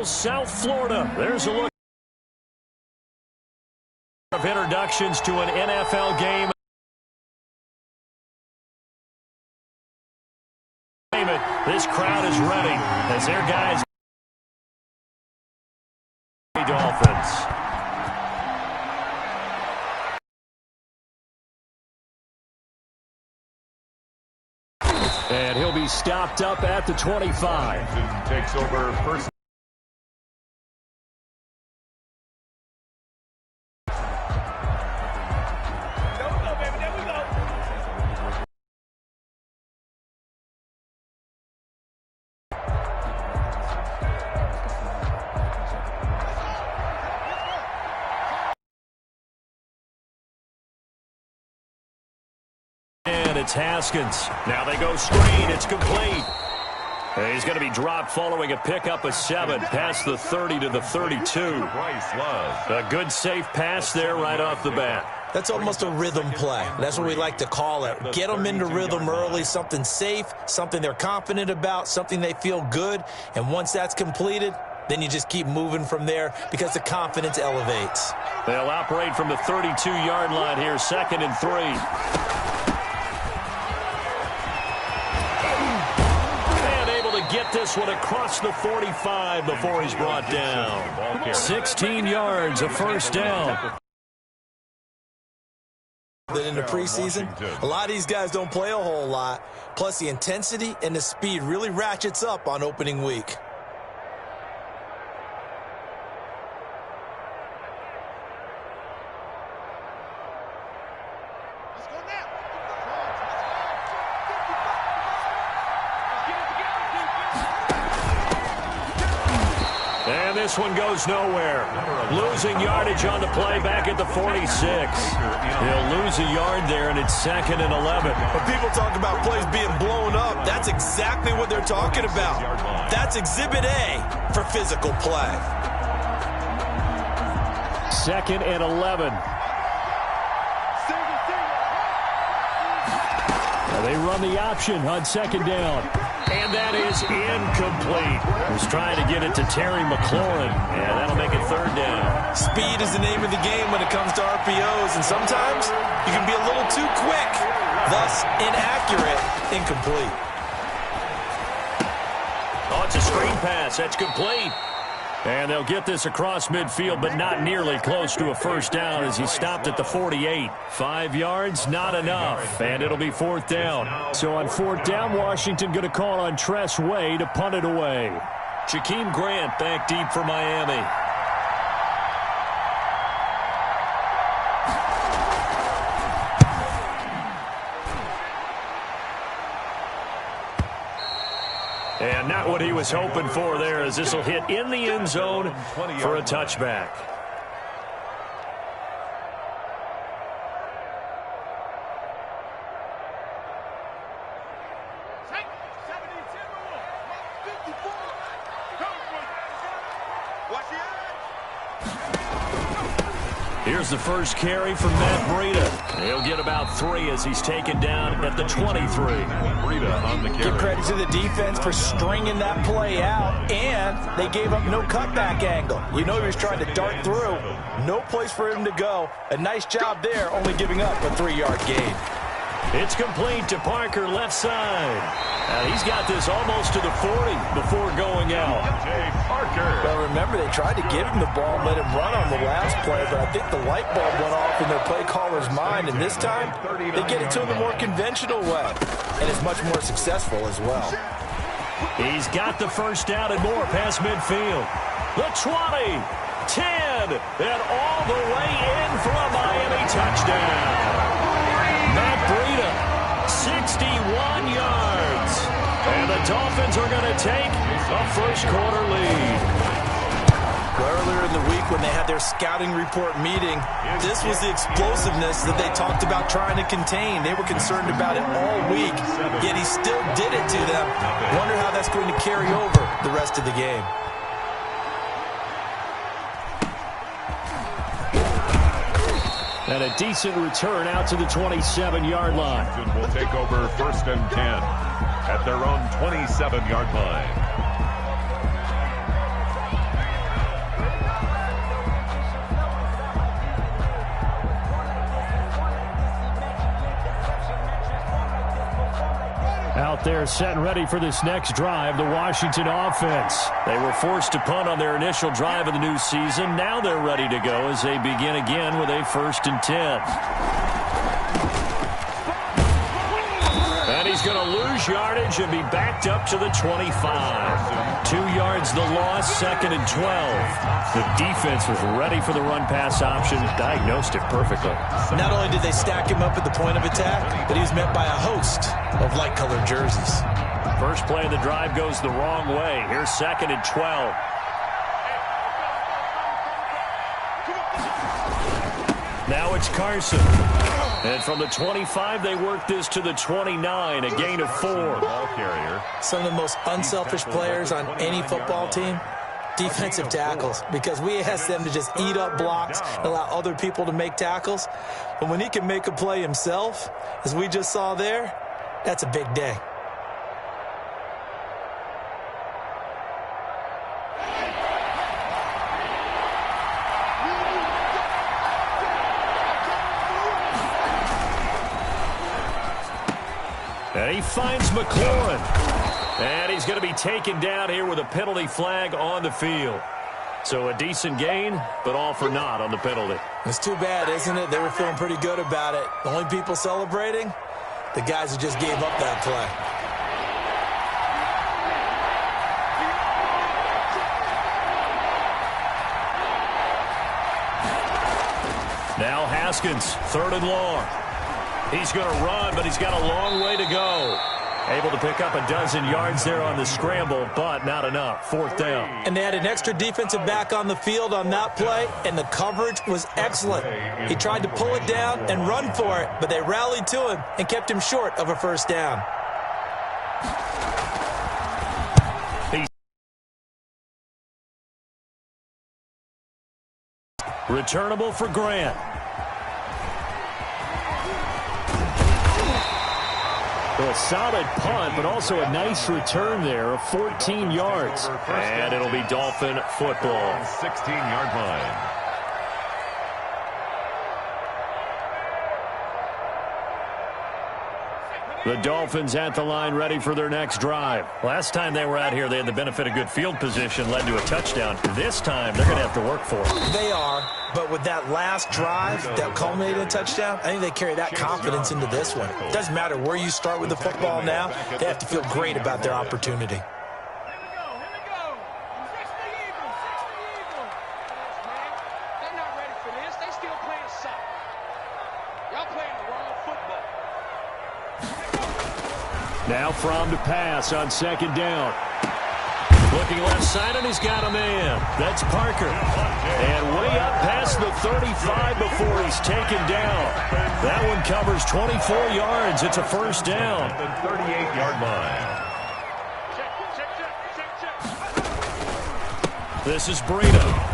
South Florida. There's a look of introductions to an NFL game. This crowd is ready as their guys Dolphins. And he'll be stopped up at the 25. Takes over first. And it's Haskins. Now they go screen. It's complete. He's going to be dropped following a pickup of 7 past the 30 to the 32. A good safe pass there right off the bat. That's almost a rhythm play. That's what we like to call it. Get them into rhythm early, something safe, something they're confident about, something they feel good. And once that's completed, then you just keep moving from there because the confidence elevates. They'll operate from the 32-yard line here, 2nd and 3. Get this one across the 45 before he's brought down. 16 yards, a first down. In the preseason, a lot of these guys don't play a whole lot. Plus, the intensity and the speed really ratchets up on opening week. This one goes nowhere. Losing yardage on the play back at the 46. He'll lose a yard there, and it's 2nd and 11. When people talk about plays being blown up, that's exactly what they're talking about. That's Exhibit A for physical play. 2nd and 11. They run the option on 2nd down. And that is incomplete. He's trying to get it to Terry McLaurin. And that'll make it 3rd down. Speed is the name of the game when it comes to RPOs. And sometimes you can be a little too quick. Thus, inaccurate, incomplete. Oh, it's a screen pass. That's complete. And they'll get this across midfield, but not nearly close to a first down as he stopped at the 48. 5 yards, not enough. And it'll be 4th down. So on 4th down, Washington going to call on Tress Way to punt it away. Jakeem Grant back deep for Miami. And not what he was hoping for there, as this will hit in the end zone for a touchback. Here's the first carry from Matt Breida. He'll get about 3 as he's taken down at the 23. Give credit to the defense for stringing that play out, and they gave up no cutback angle. You know he was trying to dart through. No place for him to go. A nice job there, only giving up a 3-yard gain. It's complete to Parker, left side. He's got this almost to the 40 before going out. Well, remember, they tried to give him the ball and let him run on the last play, but I think the light bulb went off in their play caller's mind, and this time they get it to him the more conventional way, and it's much more successful as well. He's got the first down and more past midfield. The 20, 10, and all the way in for a Miami touchdown. Matt Breida, 61 yards. And the Dolphins are going to take a first-quarter lead. Earlier in the week when they had their scouting report meeting, this was the explosiveness that they talked about trying to contain. They were concerned about it all week, yet he still did it to them. Wonder how that's going to carry over the rest of the game. And a decent return out to the 27-yard line. Will take over 1st and 10 at their own 27-yard line. Out there set and ready for this next drive, the Washington offense. They were forced to punt on their initial drive of the new season. Now they're ready to go as they begin again with a 1st and 10. And he's going to lose yardage and be backed up to the 25. 2 yards the loss, 2nd and 12. The defense was ready for the run-pass option, diagnosed it perfectly. Not only did they stack him up at the point of attack, but he was met by a host of light-colored jerseys. First play of the drive goes the wrong way. Here's 2nd and 12. Now it's Carson. And from the 25, they work this to the 29, a gain of 4. Ball carrier. Some of the most unselfish players on any football team, defensive tackles, because we ask them to just eat up blocks, allow other people to make tackles. But when he can make a play himself, as we just saw there, that's a big day. And he finds McLaurin. And he's going to be taken down here with a penalty flag on the field. So a decent gain, but all for naught on the penalty. It's too bad, isn't it? They were feeling pretty good about it. The only people celebrating, the guys who just gave up that play. Now Haskins, 3rd and long. He's going to run, but he's got a long way to go. Able to pick up a dozen yards there on the scramble, but not enough. 4th down. And they had an extra defensive back on the field on that play, and the coverage was excellent. He tried to pull it down and run for it, but they rallied to him and kept him short of a 1st down. Returnable for Grant. A solid punt, but also a nice return there of 14 yards. And it'll be Dolphin football. 16-yard line. The Dolphins at the line ready for their next drive. Last time they were out here, they had the benefit of good field position, led to a touchdown. This time, they're going to have to work for it. They are, but with that last drive that culminated in a touchdown, I think they carry that confidence into this one. It doesn't matter where you start with the football now. They have to feel great about their opportunity. Now Fromm to pass on 2nd down. Looking left side, and he's got a man. That's Parker. And way up past the 35 before he's taken down. That one covers 24 yards. It's a 1st down. The 38-yard line. This is Breida.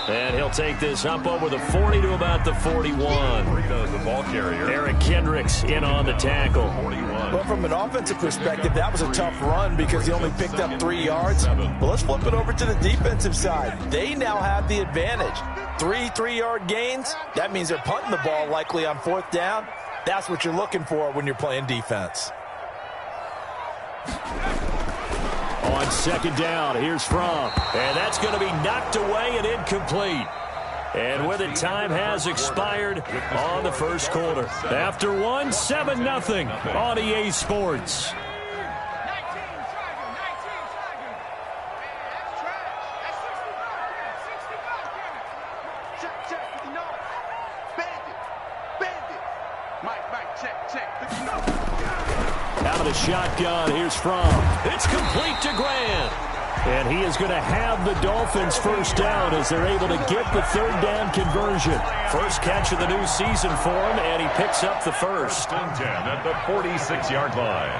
And he'll take this up over the 40 to about the 41. Breida, the ball carrier. Eric Kendricks in on the tackle. 41. Well, from an offensive perspective, that was a tough run because he only picked up 3 yards. But let's flip it over to the defensive side. They now have the advantage. 3 3-yard gains. That means they're punting the ball likely on 4th down. That's what you're looking for when you're playing defense. On 2nd down, here's Fromm. And that's going to be knocked away and incomplete. And with it, time has expired on the 1st quarter. After 7-0 on EA Sports. Out of the shotgun, here's Fromm. It's complete to Grant. And he is going to have the Dolphins 1st down as they're able to get the 3rd down conversion. First catch of the new season for him, and he picks up the 1st. 10 at the 46-yard line.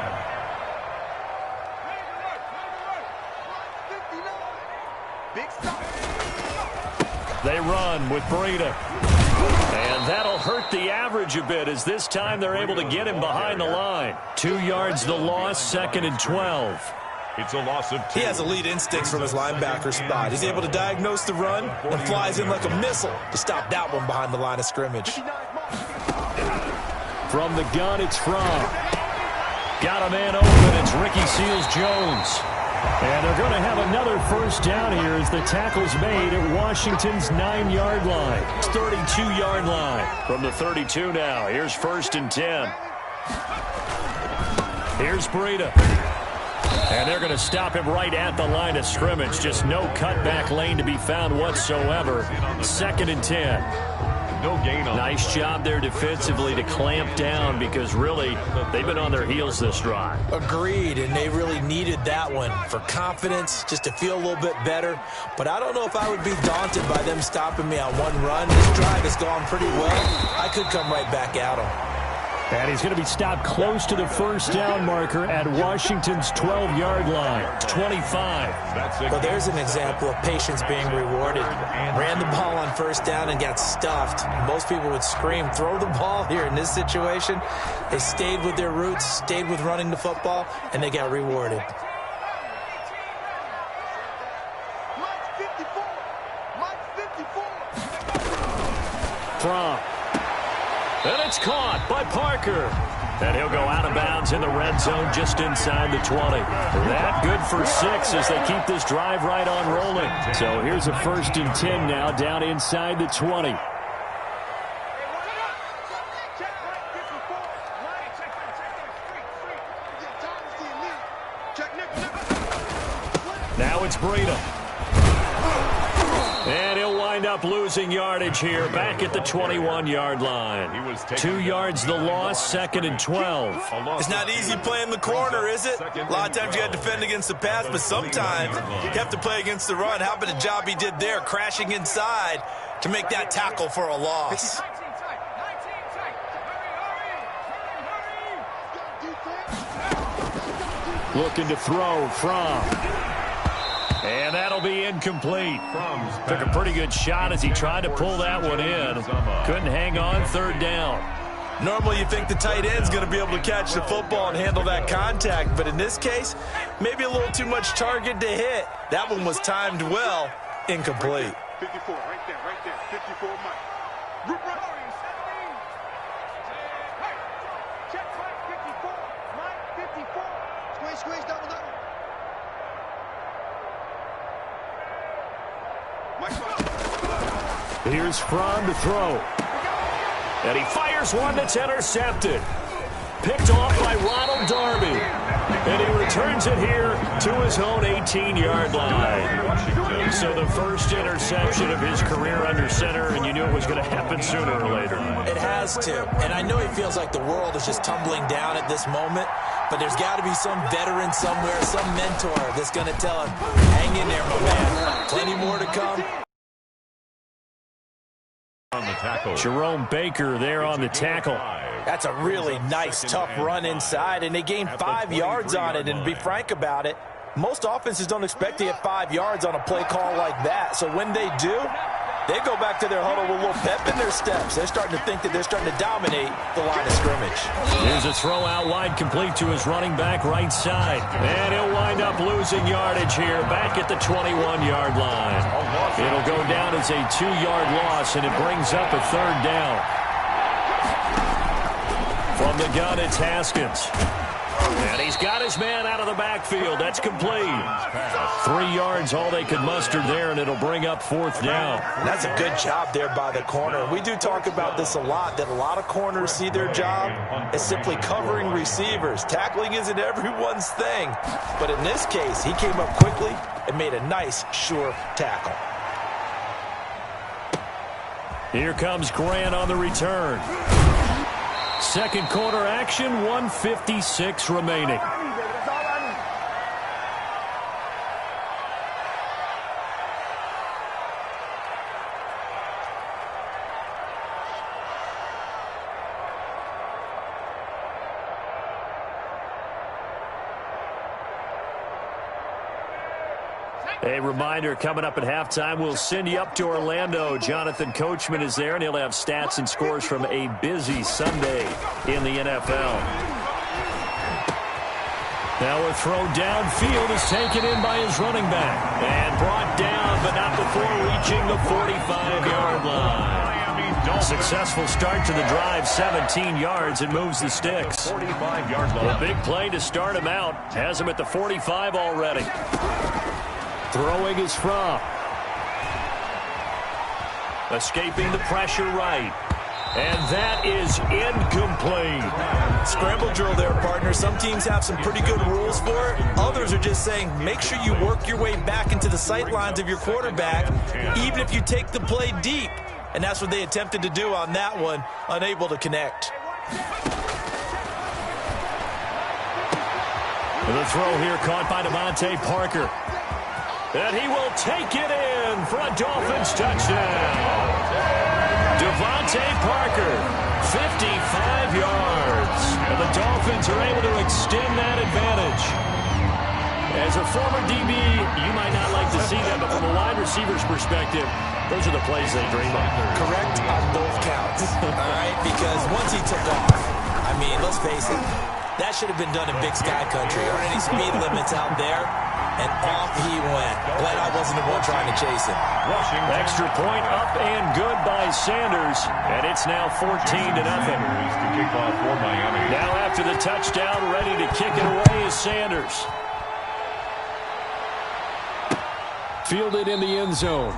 They run with Breida. And that'll hurt the average a bit as this time they're able to get him behind the line. 2 yards the loss, 2nd and 12. It's a loss of 2. He has elite instincts from his linebacker spot. He's able to diagnose the run and flies in like a missile to stop that one behind the line of scrimmage. From the gun, it's Fromm. Got a man open. It's Ricky Seals-Jones. And they're going to have another first down here as the tackle's made at Washington's 9-yard line. 32-yard line from the 32 now. Here's 1st and 10. Here's Breida. And they're going to stop him right at the line of scrimmage. Just no cutback lane to be found whatsoever. 2nd and 10. No gain on. Nice job there defensively to clamp down because really they've been on their heels this drive. Agreed, and they really needed that one for confidence, just to feel a little bit better. But I don't know if I would be daunted by them stopping me on one run. This drive has gone pretty well. I could come right back at them. And he's going to be stopped close to the first down marker at Washington's 12-yard line. 25. Well, there's an example of patience being rewarded. Ran the ball on first down and got stuffed. Most people would scream, throw the ball here. In this situation, they stayed with their roots, stayed with running the football, and they got rewarded. From. And it's caught by Parker. And he'll go out of bounds in the red zone just inside the 20. That good for 6 as they keep this drive right on rolling. So here's a 1st and 10 now down inside the 20. Now it's Breida. And he'll wind up losing yardage here back at the 21-yard line. 2 yards the loss, 2nd and 12. It's not easy playing the corner, is it? A lot of times you got to defend against the pass, but sometimes you have to play against the run. How about the job he did there, crashing inside to make that tackle for a loss? Looking to throw from. And that'll be incomplete. Took a pretty good shot as he tried to pull that one in. Couldn't hang on, 3rd down. Normally you think the tight end's going to be able to catch the football and handle that contact, but in this case, maybe a little too much target to hit. That one was timed well, incomplete. 54, right there, 54, Mike. Check Mike, 54, Mike, 54. Squeeze, double. Here's Fromm to throw. And he fires one that's intercepted. Picked off by Ronald Darby. And he returns it here to his own 18-yard line. So the first interception of his career under center, and you knew it was going to happen sooner or later. It has to. And I know he feels like the world is just tumbling down at this moment, but there's got to be some veteran somewhere, some mentor that's going to tell him, hang in there, my man. Plenty more to come. Jerome Baker there on the tackle. That's a really nice, tough run inside, and they gained 5 yards on it. And to be frank about it, most offenses don't expect to get 5 yards on a play call like that. So when they do, they go back to their huddle with a little pep in their steps. They're starting to think that they're starting to dominate the line of scrimmage. Here's a throw out wide, complete to his running back right side. And he'll wind up losing yardage here back at the 21-yard line. It'll go down as a 2-yard loss, and it brings up a 3rd down. From the gun, it's Haskins. And he's got his man out of the backfield. That's complete. 3 yards, all they could muster there, and it'll bring up 4th down. That's a good job there by the corner. We do talk about this a lot, that a lot of corners see their job as simply covering receivers. Tackling isn't everyone's thing. But in this case, he came up quickly and made a nice, sure tackle. Here comes Grant on the return. Second quarter action, 1:56 remaining. A reminder, coming up at halftime, we'll send you up to Orlando. Jonathan Coachman is there, and he'll have stats and scores from a busy Sunday in the NFL. Now a throw downfield is taken in by his running back. And brought down, but not before reaching the 45-yard line. Successful start to the drive, 17 yards, and moves the sticks. 45-yard line. A big play to start him out. Has him at the 45 already. Throwing is Fromm. Escaping the pressure right. And that is incomplete. Scramble drill there, partner. Some teams have some pretty good rules for it. Others are just saying, make sure you work your way back into the sight lines of your quarterback, even if you take the play deep. And that's what they attempted to do on that one, unable to connect. The throw here caught by Devontae Parker. And he will take it in for a Dolphins touchdown. Devontae Parker, 55 yards. And the Dolphins are able to extend that advantage. As a former DB, you might not like to see that, but from a wide receiver's perspective, those are the plays they dream of. Correct on both counts, all right? Because once he took off, I mean, let's face it, that should have been done in Big Sky Country. Aren't any speed limits out there? And off he went. Glad I wasn't the one trying to chase him. Extra point up and good by Sanders. And it's now 14-0. Now after the touchdown, ready to kick it away is Sanders. Fielded in the end zone.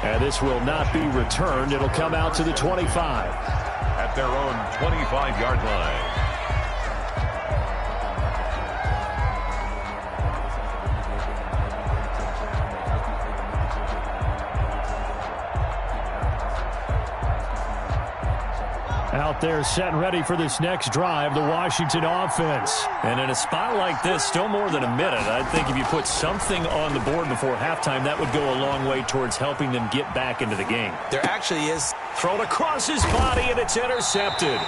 And this will not be returned. It'll come out to the 25. At their own 25-yard line. Out there set and ready for this next drive, the Washington offense. And in a spot like this, still more than a minute, I think if you put something on the board before halftime, that would go a long way towards helping them get back into the game. There actually is. Thrown across his body, and it's intercepted.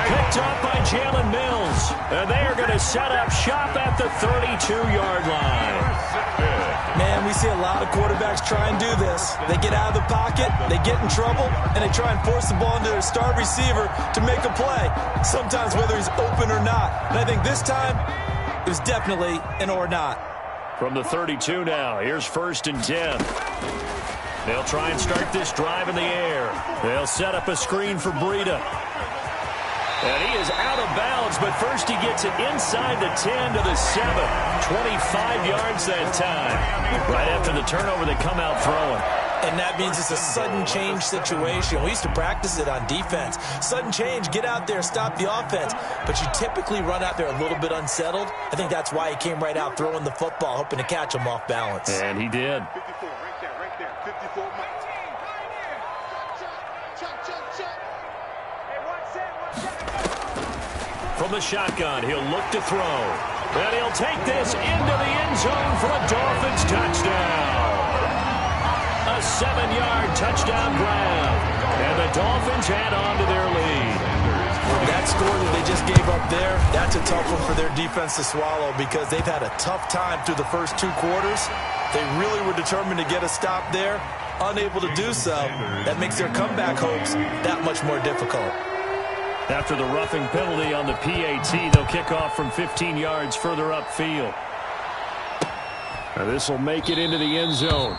Picked up by Jalen Mills. And they are going to set up shop at the 32-yard line. Man, we see a lot of quarterbacks try and do this. They get out of the pocket, they get in trouble, and they try and force the ball into their star receiver to make a play, sometimes whether he's open or not. And I think this time, it was definitely an or not. From the 32 now, here's 1st and 10. They'll try and start this drive in the air. They'll set up a screen for Breida. And he is out of bounds, but first he gets it inside the 10 to the 7. 25 yards that time. Right after the turnover, they come out throwing. And that means it's a sudden change situation. We used to practice it on defense. Sudden change, get out there, stop the offense. But you typically run out there a little bit unsettled. I think that's why he came right out throwing the football, hoping to catch him off balance. And he did. 54, right there, 54, Mike. From the shotgun, he'll look to throw. And he'll take this into the end zone for a Dolphins touchdown. A 7-yard touchdown grab. And the Dolphins add on to their lead. That score that they just gave up there, that's a tough one for their defense to swallow because they've had a tough time through the first 2 quarters. They really were determined to get a stop there. Unable to do so, that makes their comeback hopes that much more difficult. After the roughing penalty on the PAT, they'll kick off from 15 yards further upfield. This will make it into the end zone.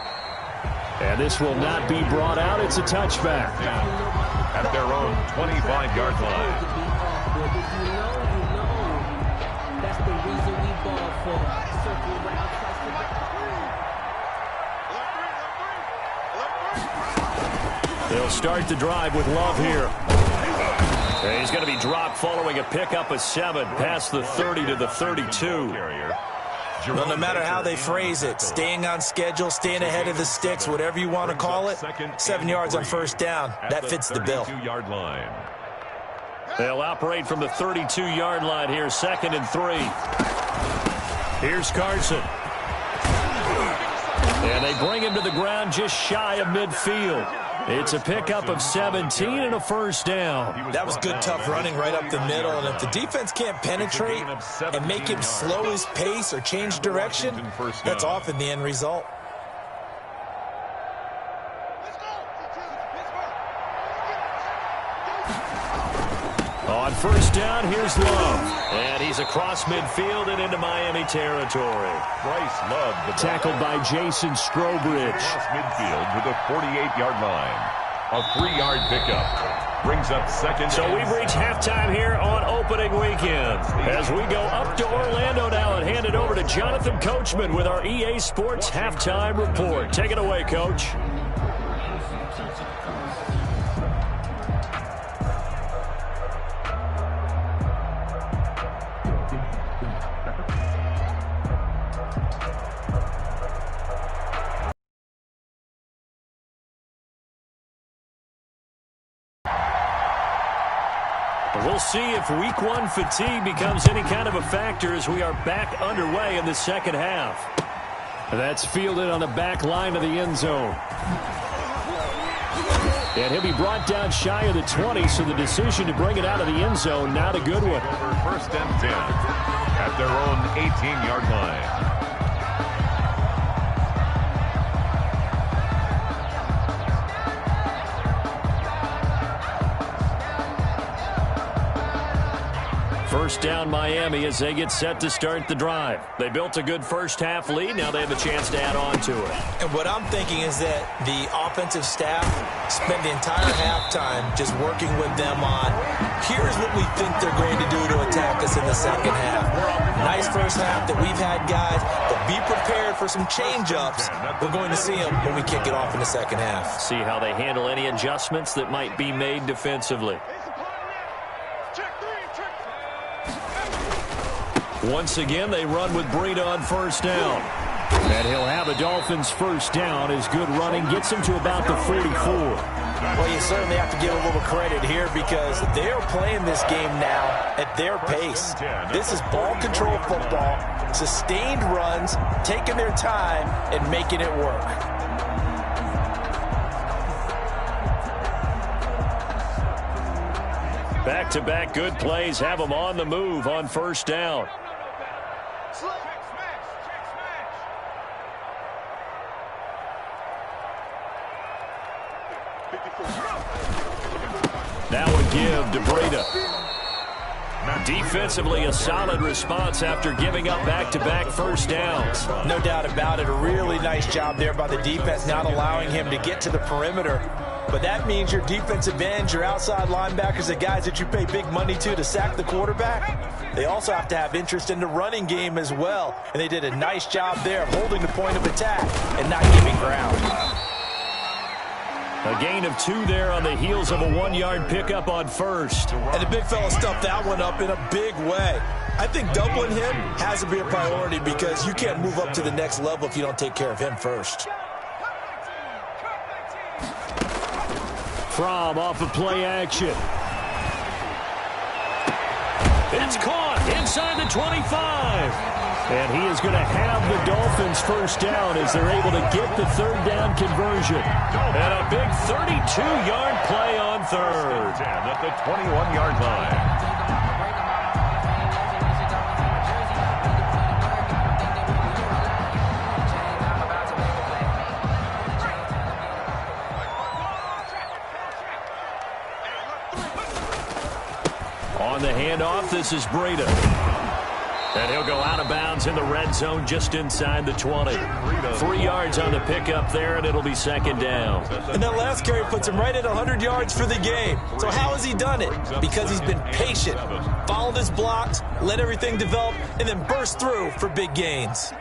And this will not be brought out. It's a touchback. At their own 25-yard line. They'll start the drive with Love here. And he's going to be dropped following a pickup of 7 past the 30 to the 32. Well, no matter how they phrase it, staying on schedule, staying ahead of the sticks, whatever you want to call it, 7 yards on first down, that fits the bill. They'll operate from the 32-yard line here, 2nd and 3. Here's Carson. And they bring him to the ground just shy of midfield. It's a pickup of 17 and a first down. That was good, tough running right up the middle. And if the defense can't penetrate and make him slow his pace or change direction, that's often the end result. On first down, here's Love. And he's across midfield and into Miami territory. Bryce Love, tackled by Jason Strobridge. Across midfield to the 48-yard line. A 3-yard pickup. Brings up second. So we've reached halftime here on opening weekend. As we go up to Orlando now and hand it over to Jonathan Coachman with our EA Sports Halftime Report. Take it away, Coach. We'll see if week one fatigue becomes any kind of a factor as we are back underway in the second half. That's fielded on the back line of the end zone. And he'll be brought down shy of the 20, so the decision to bring it out of the end zone, not a good one. First and 10 at their own 18-yard line. First down Miami as they get set to start the drive. They built a good first-half lead. Now they have a chance to add on to it. And what I'm thinking is that the offensive staff spent the entire halftime just working with them on, here's what we think they're going to do to attack us in the second half. Nice first half that we've had, guys, but be prepared for some change-ups. We're going to see them when we kick it off in the second half. See how they handle any adjustments that might be made defensively. Once again, they run with Breida on first down. And he'll have a Dolphins first down as good running gets him to about the 44. Well, you certainly have to give a little credit here because they're playing this game now at their pace. This is ball control football, sustained runs, taking their time and making it work. Back-to-back good plays have them on the move on first down. That would give to Breida. Defensively, a solid response after giving up back-to-back first downs. No doubt about it. A really nice job there by the defense, not allowing him to get to the perimeter. But that means your defensive ends, your outside linebackers, the guys that you pay big money to sack the quarterback, they also have to have interest in the running game as well. And they did a nice job there of holding the point of attack and not giving ground. A gain of 2 there on the heels of a 1-yard pickup on first. And the big fella stuffed that one up in a big way. I think doubling him has to be a priority because you can't move up to the next level if you don't take care of him first. Fromm off of play action. It's caught inside the 25. And he is going to have the Dolphins first down as they're able to get the third down conversion. And a big 32-yard play on third. At the 21-yard line. On the handoff, this is Breida. And he'll go out of bounds in the red zone just inside the 20. 3 yards on the pickup there, and it'll be second down. And that last carry puts him right at 100 yards for the game. So how has he done it? Because he's been patient, followed his blocks, let everything develop, and then burst through for big gains.